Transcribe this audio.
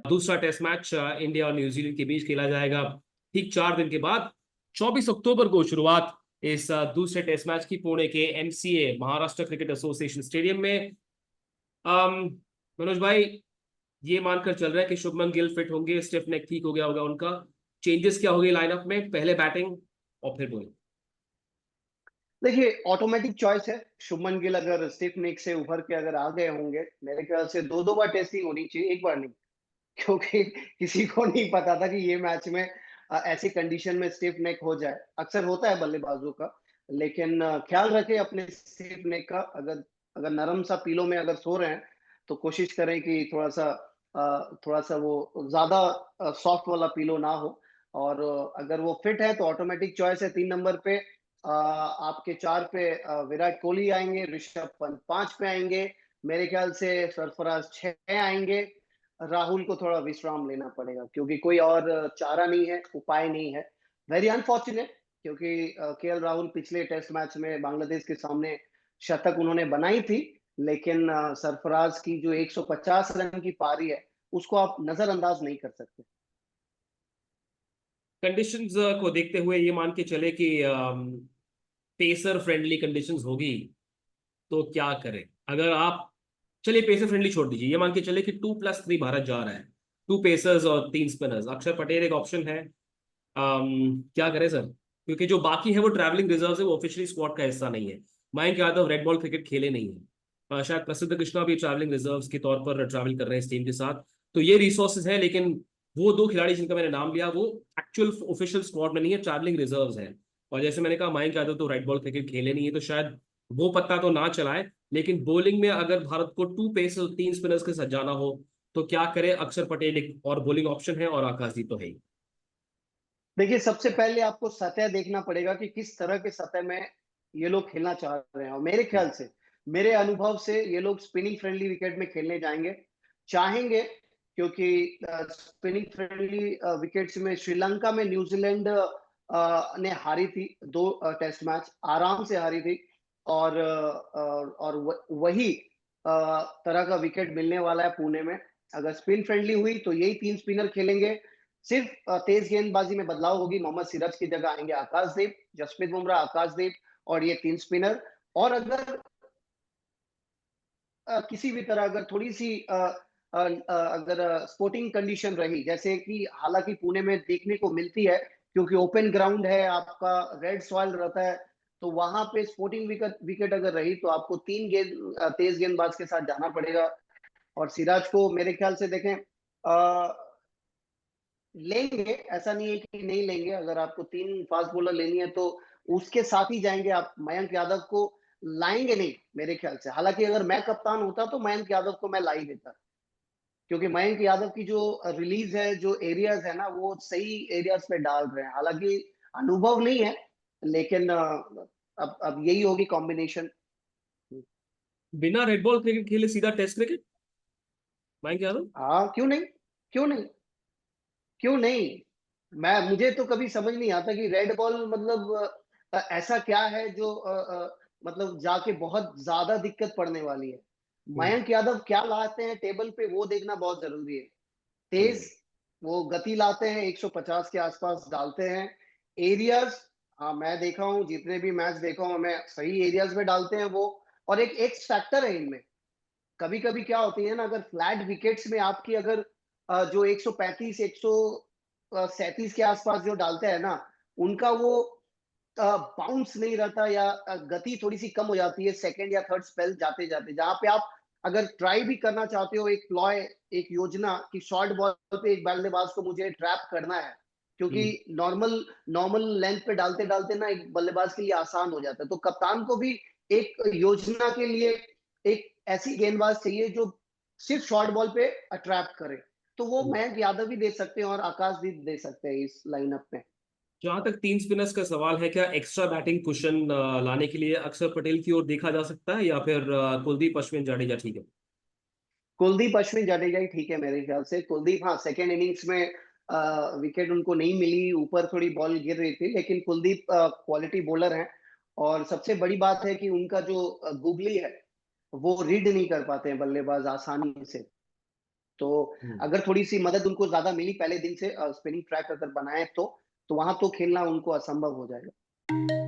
दूसरा test match India और New Zealand के बीच खेला जाएगा ठीक 4 दिन के बाद। 24 अक्टूबर को शुरुआत इस दूसरे टेस्ट मैच की पुणे के MCA Maharashtra cricket association stadium में। अम, मनोज भाई, ये मानकर चल रहा है कि शुभमन गिल फिट होंगे, स्टिफ नेक ठीक हो गया होगा उनका। चेंजेस क्या होगी लाइनअप में? पहले बैटिंग और फिर बॉलिंग। देखिए, ऑटोमेटिक चॉइस है। शुभमन गिल अगर स्टिफ नेक से उभर के अगर आ गए होंगे, मेरे ख्याल से दो दो बार टेस्टिंग होनी चाहिए, एक बार नहीं। क्योंकि किसी को नहीं पता था कि ये मैच में ऐसी कंडीशन में स्टिफ नेक हो जाए। अक्सर होता है बल्लेबाजों का, लेकिन ख्याल रखें अपने स्टिफ नेक का। अगर अगर नरम सा पीलो में अगर सो रहे हैं, तो कोशिश करें कि थोड़ा सा वो ज्यादा सॉफ्ट वाला पीलो ना हो। और अगर वो फिट है तो ऑटोमेटिक चॉइस है। 3 नंबर पे आपके 4 पे विराट कोहली आएंगे, ऋषभ पंत 5 पे आएंगे, मेरे ख्याल से सरफराज 6 आएंगे। राहुल को थोड़ा विश्राम लेना पड़ेगा, क्योंकि कोई और चारा नहीं है, उपाय नहीं है। वेरी अनफॉर्चुनेट, क्योंकि केएल राहुल पिछले टेस्ट मैच में बांग्लादेश के सामने शतक उन्होंने बनाई थी, लेकिन सरफराज की जो 150 रन की पारी है, उसको आप नजरअंदाज नहीं कर सकते। कंडीशंस को देखते हुए ये मान के चले कि पेसर फ्रेंडली कंडीशंस होगी तो क्या करें? अगर आप, चलिए पेसर फ्रेंडली छोड़ दीजिए, ये मान के चले कि 2+3 भारत जा रहा है, 2 पेसर्स और 3 स्पिनर्स, अक्षर पटेल एक ऑप्शन है। क्या करें सर? क्योंकि जो बाकी है वो ट्रैवलिंग रिजर्व है, वो ऑफिशियली स्क्वाड का हिस्सा नहीं है। Mayank Yadav red ball cricket खेले नहीं है। शायद प्रसिद्ध कृष्णा भी ट्रैवलिंग रिजर्व के तौर पर ट्रैवल कर रहे हैं इस टीम के साथ। तो ये रिसोर्सेज है, लेकिन वो दो खिलाड़ी जिनका मैंने नाम लिया वो एक्चुअल ऑफिशियल स्क्वाड में नहीं है, ट्रैवलिंग रिजर्व है। और जैसे मैंने कहा, मयंक यादव तो रेड बॉल क्रिकेट खेले नहीं है, तो शायद वो पत्ता तो ना चलाए। लेकिन बॉलिंग में अगर भारत को 2 पेसर्स 3 स्पिनर्स के साथ जाना हो तो क्या करे? अक्षर पटेल एक और बॉलिंग ऑप्शन है और आकाशदीप तो है ही। देखिए, सबसे पहले आपको सतह देखना पड़ेगा कि किस तरह के सतह में ये लोग खेलना चाह रहे हैं। और मेरे ख्याल से, मेरे अनुभव से, ये लोग स्पिनिंग फ्रेंडली विकेट में खेलने चाहेंगे, क्योंकि स्पिनिंग फ्रेंडली विकेट्स में श्रीलंका में न्यूजीलैंड ने हारी थी 2 टेस्ट मैच, आराम से हारी थी। और वही तरह का विकेट मिलने वाला है पुणे में। अगर स्पिन फ्रेंडली हुई तो यही 3 स्पिनर खेलेंगे। सिर्फ तेज गेंदबाजी में बदलाव होगी। मोहम्मद सिराज की जगह आएंगे आकाशदीप, जसप्रीत बुमराह, आकाशदीप और ये 3 स्पिनर। और अगर किसी भी तरह अगर थोड़ी सी अगर स्पोर्टिंग कंडीशन रही, जैसे कि हालांकि पुणे में देखने को मिलती है, क्योंकि ओपन ग्राउंड है आपका, रेड सॉइल रहता है, तो वहां पे स्पोर्टिंग विकेट विकेट अगर रही तो आपको तेज गेंदबाज के साथ जाना पड़ेगा। और सिराज को मेरे ख्याल से देखें, लेंगे, ऐसा नहीं है कि नहीं लेंगे। अगर आपको 3 फास्ट बॉलर लेनी है तो उसके साथ ही जाएंगे आप। मयंक यादव को लाएंगे नहीं मेरे ख्याल से। हालांकि अगर मैं कप्तान होता तो मयंक यादव को मैं ला ही देता, क्योंकि मयंक यादव की जो रिलीज है, जो एरियाज है ना, वो सही एरियाज पे डाल रहे हैं। हालांकि अनुभव नहीं है, लेकिन अब यही होगी कॉम्बिनेशन। बिना रेड बॉल क्रिकेट खेले सीधा टेस्ट क्रिकेट, मयंक यादव? हाँ, क्यों नहीं, क्यों नहीं, क्यों नहीं। मुझे तो कभी समझ नहीं आता कि रेड बॉल मतलब ऐसा क्या है जो मतलब जाके बहुत ज्यादा दिक्कत पड़ने वाली है। हम्म। मयंक यादव क्या लाते हैं टेबल पे, वो देखना बहुत जरूरी है। तेज, हम्म। वो गति लाते हैं, 150 के आसपास डालते हैं। एरियाज, हाँ मैं देखा हूँ, जितने भी मैच देखा हूँ मैं, सही एरियाज में डालते हैं वो। और एक एक्स फैक्टर है इनमें। कभी कभी क्या होती है ना, अगर फ्लैट विकेट्स में आपकी अगर जो 135 137 के आसपास जो डालते हैं ना, उनका वो बाउंस नहीं रहता, या गति थोड़ी सी कम हो जाती है सेकंड या थर्ड स्पेल जाते जाते। जहां पे आप अगर ट्राई भी करना चाहते हो, एक प्लॉय, एक योजना कि शॉर्ट बॉल पे एक बल्लेबाज को मुझे ट्रैप करना है, क्योंकि हम्म। नॉर्मल नॉर्मल लेंथ पे डालते डालते ना एक बल्लेबाज के लिए आसान हो जाता है। तो कप्तान को भी एक योजना के लिए एक ऐसी गेंदबाज चाहिए जो सिर्फ शॉर्ट बॉल पे अट्रैप करे। तो वो हम्म। मयंक यादव भी दे सकते हैं और आकाशदीप दे सकते हैं इस लाइनअप में। जहां तक 3 स्पिनर्स का सवाल है, क्या एक्स्ट्रा बैटिंग कुशन लाने के लिए अक्षर पटेल की ओर देखा जा सकता है या फिर कुलदीप अश्विन जडेजा ठीक है? कुलदीप अश्विन जडेजा ही ठीक है मेरे ख्याल से। कुलदीप, हाँ, सेकेंड इनिंग्स में विकेट उनको नहीं मिली, ऊपर थोड़ी बॉल गिर रही थी, लेकिन कुलदीप क्वालिटी बॉलर हैं। और सबसे बड़ी बात है कि उनका जो गुगली है, वो रीड नहीं कर पाते हैं बल्लेबाज आसानी से। तो हम्म। अगर थोड़ी-सी मदद उनको ज़्यादा मिली पहले दिन से स्पिनिंग ट्रैक अगर बनाएँ तो वहाँ तो खेलना उनको असंभव हो जाएगा।